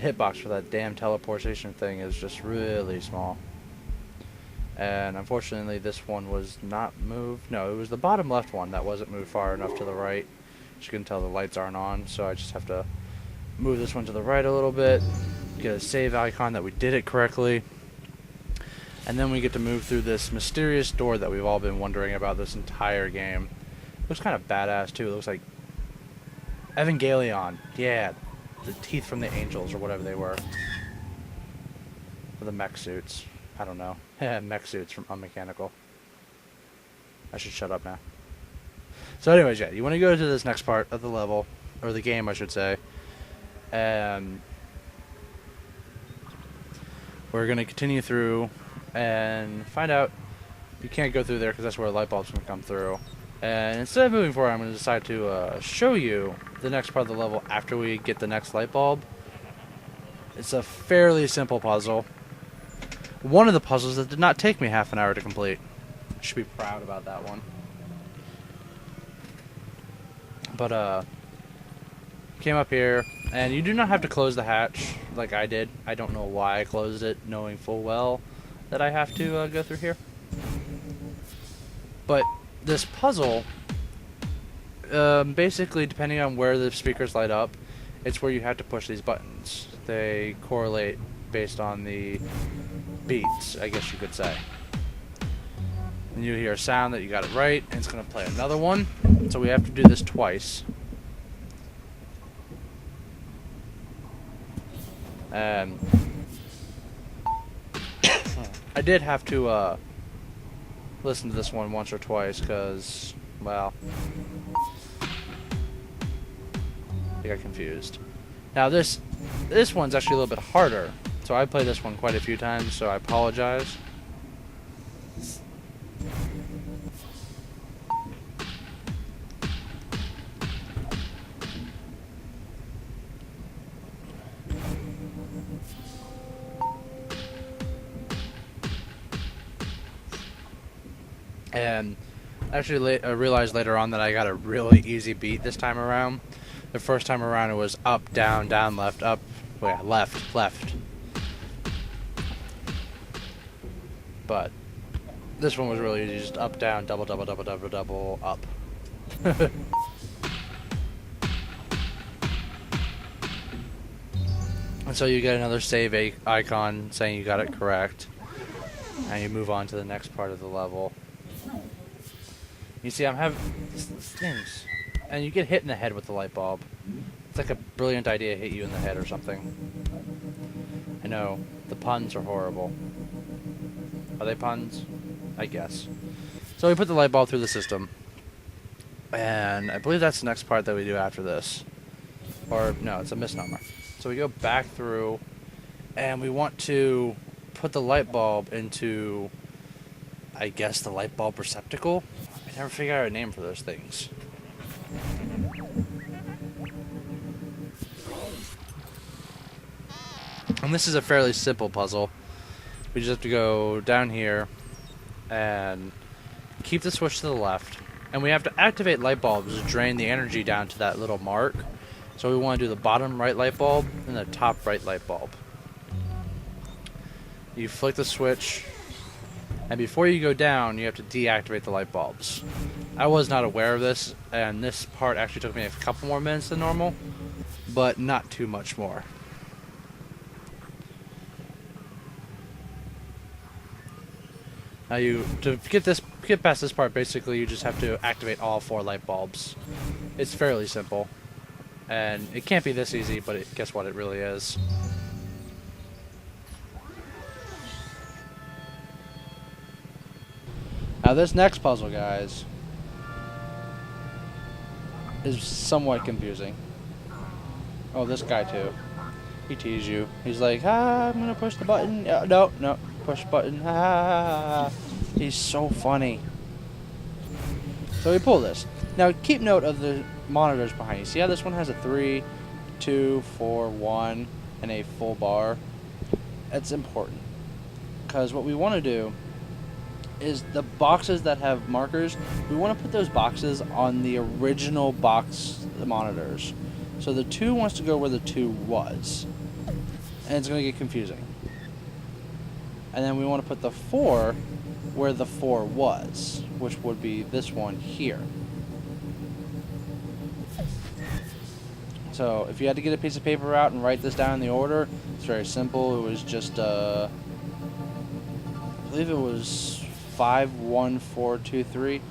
hitbox for that damn teleportation thing is just really small. And unfortunately this one was not moved. No, it was the bottom left one that wasn't moved far enough to the right. As you can tell, the lights aren't on, so I just have to move this one to the right a little bit, get a save icon that we did it correctly, and then we get to move through this mysterious door that we've all been wondering about this entire game. It looks kind of badass too. It looks like Evangelion. Yeah, the teeth from the angels or whatever they were. Or the mech suits. I don't know. Mech suits from Unmechanical. I should shut up now. So anyways, yeah, you want to go to this next part of the level, or the game I should say, and we're going to continue through and find out you can't go through there because that's where light bulbs can come through. And instead of moving forward, I'm going to decide to show you the next part of the level after we get the next light bulb. It's a fairly simple puzzle. One of the puzzles that did not take me half an hour to complete. I should be proud about that one. But, came up here, and you do not have to close the hatch like I did. I don't know why I closed it, knowing full well that I have to go through here. But this puzzle, basically, depending on where the speakers light up, it's where you have to push these buttons. They correlate based on the beats, I guess you could say. And you hear a sound that you got it right, and it's going to play another one. So we have to do this twice. And I did have to listen to this one once or twice because, well, I got confused. Now this one's actually a little bit harder. So I played this one quite a few times, so I apologize. And actually I realized later on that I got a really easy beat this time around. The first time around it was up, down, down, left, up, well, yeah, left, left. But this one was really easy, just up, down, double, double, double, double, double, up. And so you get another save icon saying you got it correct. And you move on to the next part of the level. You see, I'm having things, and you get hit in the head with the light bulb. It's like a brilliant idea hit you in the head or something. I know, the puns are horrible. Are they puns? I guess. So we put the light bulb through the system, and I believe that's the next part that we do after this. Or, no, it's a misnomer. So we go back through, and we want to put the light bulb into, I guess, the light bulb receptacle? I never figure out a name for those things. And this is a fairly simple puzzle. We just have to go down here and keep the switch to the left. And we have to activate light bulbs to drain the energy down to that little mark. So we want to do the bottom right light bulb and the top right light bulb. You flick the switch, and before you go down, you have to deactivate the light bulbs. I was not aware of this, and this part actually took me a couple more minutes than normal, but not too much more. Now to get past this part, basically you just have to activate all 4 light bulbs. It's fairly simple, and it can't be this easy, but guess what, it really is. Now this next puzzle, guys, is somewhat confusing. Oh, this guy too. He teased you. He's like, I'm gonna push the button. No, push button. He's so funny. So we pull this. Now keep note of the monitors behind you. See how this one has a 3, 2, 4, 1, and a full bar? That's important. Because what we want to do is the boxes that have markers, we want to put those boxes on the original box monitors. So the 2 wants to go where the 2 was. and it's going to get confusing. And then we want to put the 4 where the 4 was, which would be this one here. So if you had to get a piece of paper out and write this down in the order, it's very simple. It was just, I believe it was 5, 1, 4, 2, 3.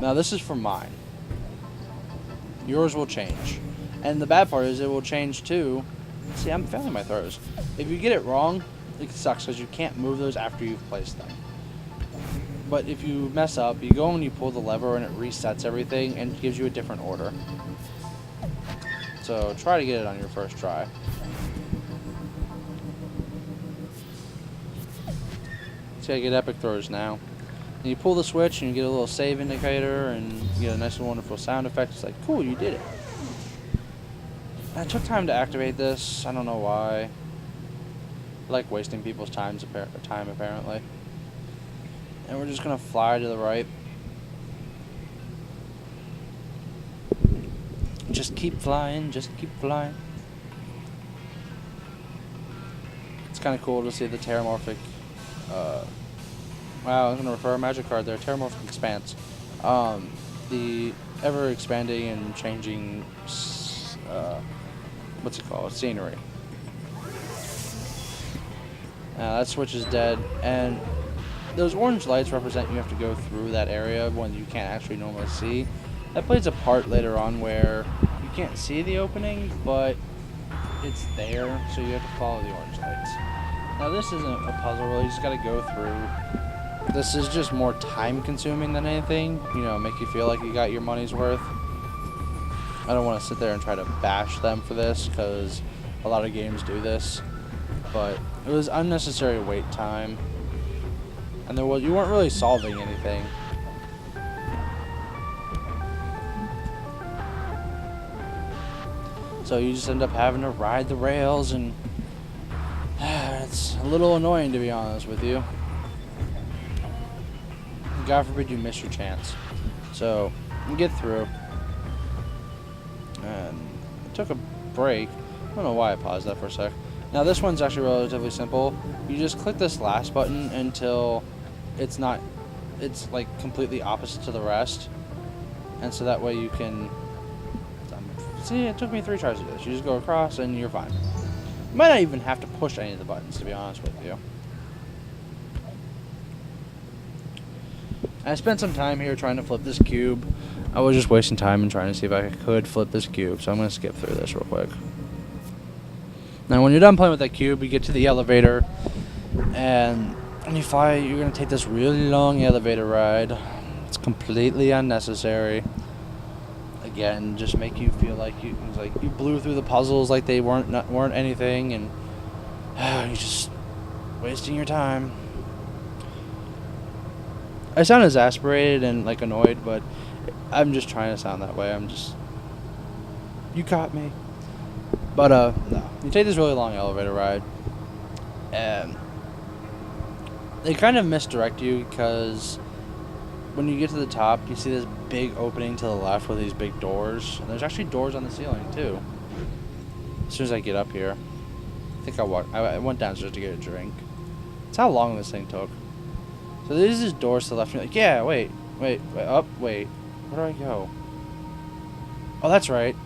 Now this is for mine. Yours will change. And the bad part is it will change too. See, I'm failing my throws. If you get it wrong, it sucks because you can't move those after you've placed them. But if you mess up, you go and you pull the lever and it resets everything and gives you a different order. So try to get it on your first try. See, I get epic throws now. And you pull the switch and you get a little save indicator and you get a nice and wonderful sound effect. It's like, cool, you did it. And it took time to activate this. I don't know why. I like wasting people's time apparently. And we're just going to fly to the right. Just keep flying, just keep flying. It's kind of cool to see the terramorphic, wow, I'm going to refer a magic card there, terramorphic expanse. The ever-expanding and changing, what's it called, scenery. That switch is dead, and those orange lights represent you have to go through that area when you can't actually normally see. That plays a part later on where you can't see the opening, but it's there, so you have to follow the orange lights. Now this isn't a puzzle really, you just gotta go through. This is just more time consuming than anything, you know, make you feel like you got your money's worth. I don't want to sit there and try to bash them for this, because a lot of games do this, but it was unnecessary wait time, and you weren't really solving anything. So you just end up having to ride the rails, and it's a little annoying, to be honest with you. God forbid you miss your chance. So you get through, and I took a break. I don't know why I paused that for a sec. Now this one's actually relatively simple. You just click this last button until it's like completely opposite to the rest, and so that way you can. See, it took me 3 tries to do this. You just go across and you're fine. You might not even have to push any of the buttons, to be honest with you. I spent some time here trying to flip this cube. I was just wasting time and trying to see if I could flip this cube, so I'm going to skip through this real quick. Now, when you're done playing with that cube, you get to the elevator, and when you fly, you're going to take this really long elevator ride. It's completely unnecessary. Again, just make you feel like you blew through the puzzles like they weren't anything, and you're just wasting your time. I sound exasperated and like annoyed, but I'm just trying to sound that way. You caught me. But no, you take this really long elevator ride, and they kind of misdirect you because when you get to the top, you see this big opening to the left with these big doors. And there's actually doors on the ceiling, too. As soon as I get up here. I think I went downstairs to get a drink. That's how long this thing took. So there's this doors to the left. And you're like, yeah, wait. Where do I go? Oh, that's right.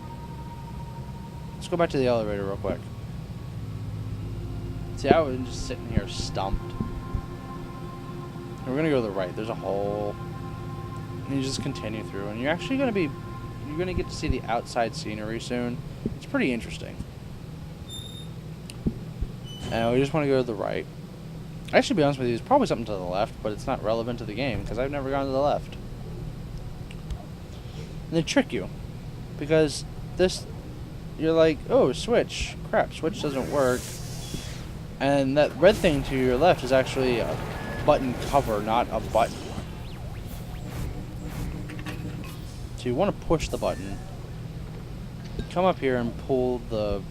Let's go back to the elevator real quick. See, I was just sitting here stumped. And we're going to go to the right. There's a hole. And you just continue through, and you're actually going to get to see the outside scenery soon. It's pretty interesting. And we just want to go to the right. Actually, to be honest with you, there's probably something to the left, but it's not relevant to the game, because I've never gone to the left. And they trick you, because you're like, oh, switch. Crap, switch doesn't work. And that red thing to your left is actually a button cover, not a button. So you want to push the button, come up here and pull the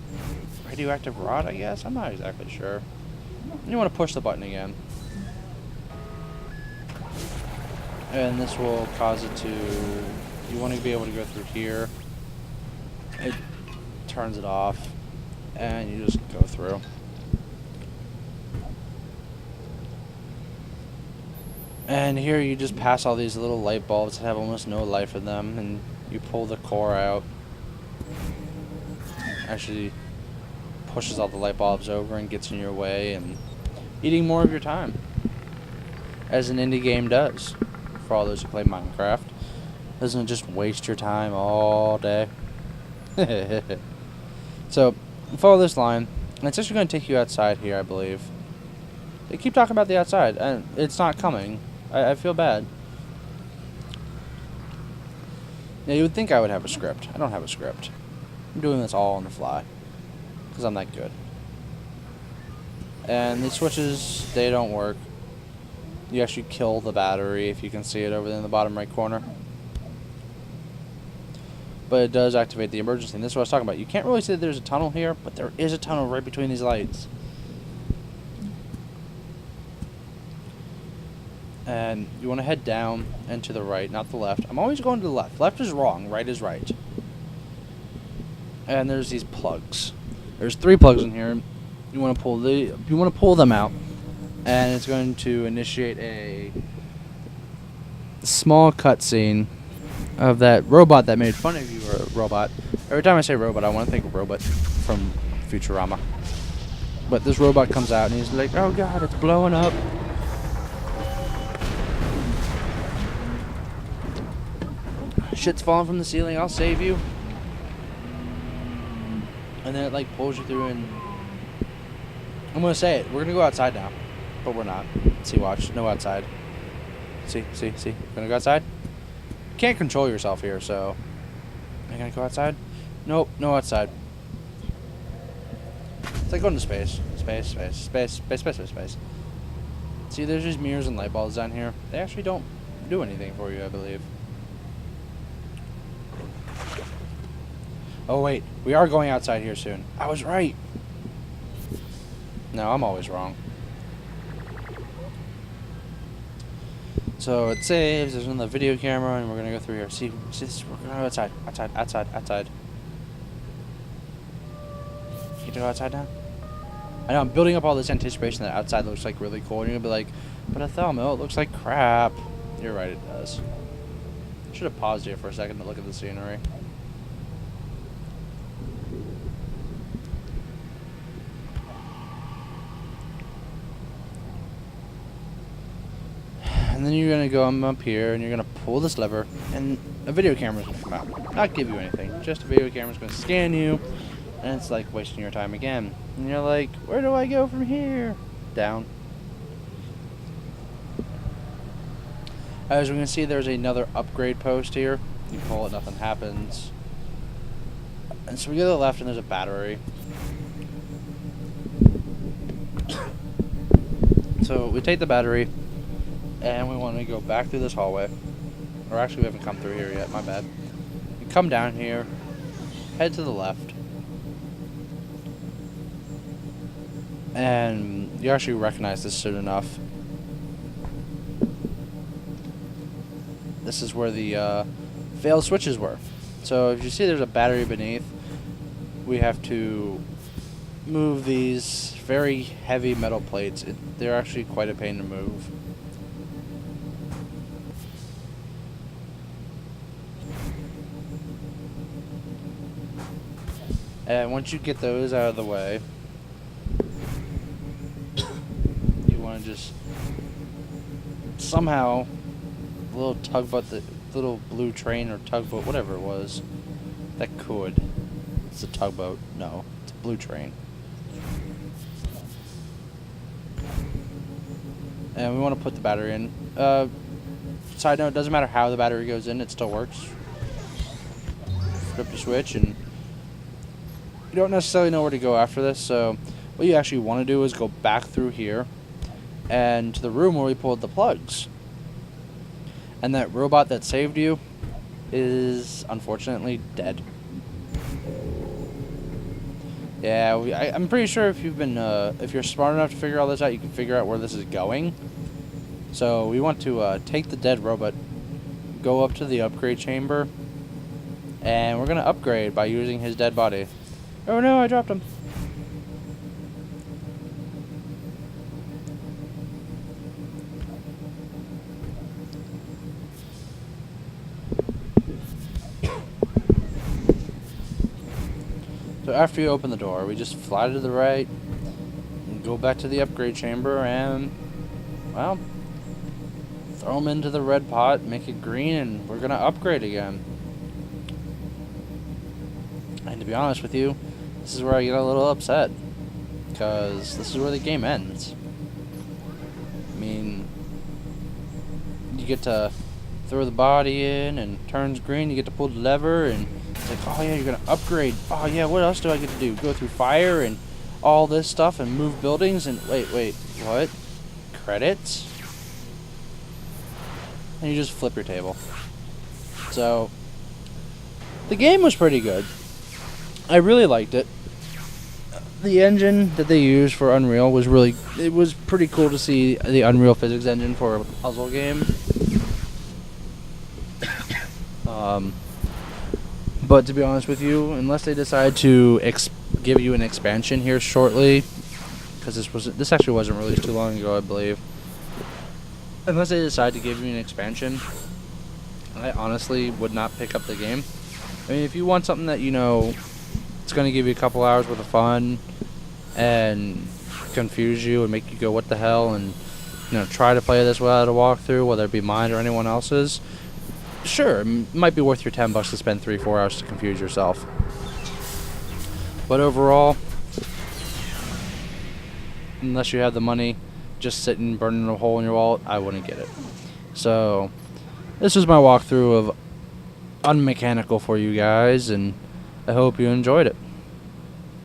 radioactive rod, I guess? I'm not exactly sure. And you want to push the button again. And this will cause it to, you want to be able to go through here. It turns it off, and you just go through. And here you just pass all these little light bulbs that have almost no life in them, and you pull the core out. Actually pushes all the light bulbs over and gets in your way and eating more of your time. As an indie game does, for all those who play Minecraft. Doesn't just waste your time all day. So, follow this line, and it's actually going to take you outside here, I believe. They keep talking about the outside, and it's not coming. I feel bad. Now, you would think I would have a script. I don't have a script. I'm doing this all on the fly, because I'm that good. And these switches, they don't work. You actually kill the battery, if you can see it over there in the bottom right corner. But it does activate the emergency, and this is what I was talking about. You can't really see that there's a tunnel here, but there is a tunnel right between these lights. And you want to head down and to the right, not the left. I'm always going to the left. Left is wrong, right is right. And there's these plugs. There's 3 plugs in here. You want to pull them out, and it's going to initiate a small cutscene of that robot that made fun of you, or robot. Every time I say robot, I want to think of Robot from Futurama. But this robot comes out and he's like, oh god, it's blowing up. Shit's falling from the ceiling, I'll save you. And then it like pulls you through, and I'm gonna say it, we're gonna go outside now. But we're not. See, watch, no outside. See, gonna go outside? Can't control yourself here, so am I gonna go outside? Nope, no outside. It's like going to space. Space. See, there's these mirrors and light bulbs down here. They actually don't do anything for you, I believe. Oh wait, we are going outside here soon. I was right. No, I'm always wrong. So it saves, there's another video camera, and we're gonna go through here. See this, we're gonna go outside. You to go outside now? I know, I'm building up all this anticipation that outside looks like really cool, and you're gonna be like, but Athelmil, it looks like crap. You're right, it does. I should have paused here for a second to look at the scenery. And then you're gonna go up here, and you're gonna pull this lever, and a video camera's gonna come out. Not give you anything, just a video camera's gonna scan you, and it's like wasting your time again. And you're like, where do I go from here? Down. As we're gonna see, there's another upgrade post here. You pull it, nothing happens. And so we go to the left, and there's a battery. So we take the battery, and we want to go back through this hallway. Or actually, we haven't come through here yet, my bad. You come down here, head to the left, and you actually recognize this soon enough. This is where the failed switches were. So if you see there's a battery beneath, we have to move these very heavy metal plates. They're actually quite a pain to move. And once you get those out of the way, you want to just somehow, the little tugboat, the little blue train or tugboat, whatever it was, that could. It's a tugboat. No, it's a blue train. And we want to put the battery in. Side note, it doesn't matter how the battery goes in, it still works. Flip the switch, and you don't necessarily know where to go after this, so what you actually want to do is go back through here and to the room where we pulled the plugs. And that robot that saved you is unfortunately dead. Yeah, I'm pretty sure if you've been, if you're smart enough to figure all this out, you can figure out where this is going. So we want to take the dead robot, go up to the upgrade chamber, and we're gonna upgrade by using his dead body. Oh no, I dropped him. So after you open the door, we just fly to the right, and go back to the upgrade chamber, and, well, throw them into the red pot, make it green, and we're going to upgrade again. And to be honest with you, this is where I get a little upset, because this is where the game ends. I mean, you get to throw the body in, and it turns green, you get to pull the lever, and it's like, oh yeah, you're going to upgrade. Oh yeah, what else do I get to do? Go through fire and all this stuff and move buildings, and wait, what? Credits? And you just flip your table. So, the game was pretty good. I really liked it. The engine that they used for Unreal was it was pretty cool to see the Unreal Physics engine for a puzzle game. But to be honest with you, unless they decide to give you an expansion here shortly, because this actually wasn't released too long ago, I believe. Unless they decide to give you an expansion, I honestly would not pick up the game. I mean, if you want something that, you know, it's going to give you a couple hours worth of fun and confuse you and make you go, what the hell, and, you know, try to play this without a walkthrough, whether it be mine or anyone else's, sure, it might be worth your $10 to spend 3-4 hours to confuse yourself. But overall, unless you have the money, just sitting burning a hole in your wallet, I wouldn't get it. So, this was my walkthrough of Unmechanical for you guys, and I hope you enjoyed it.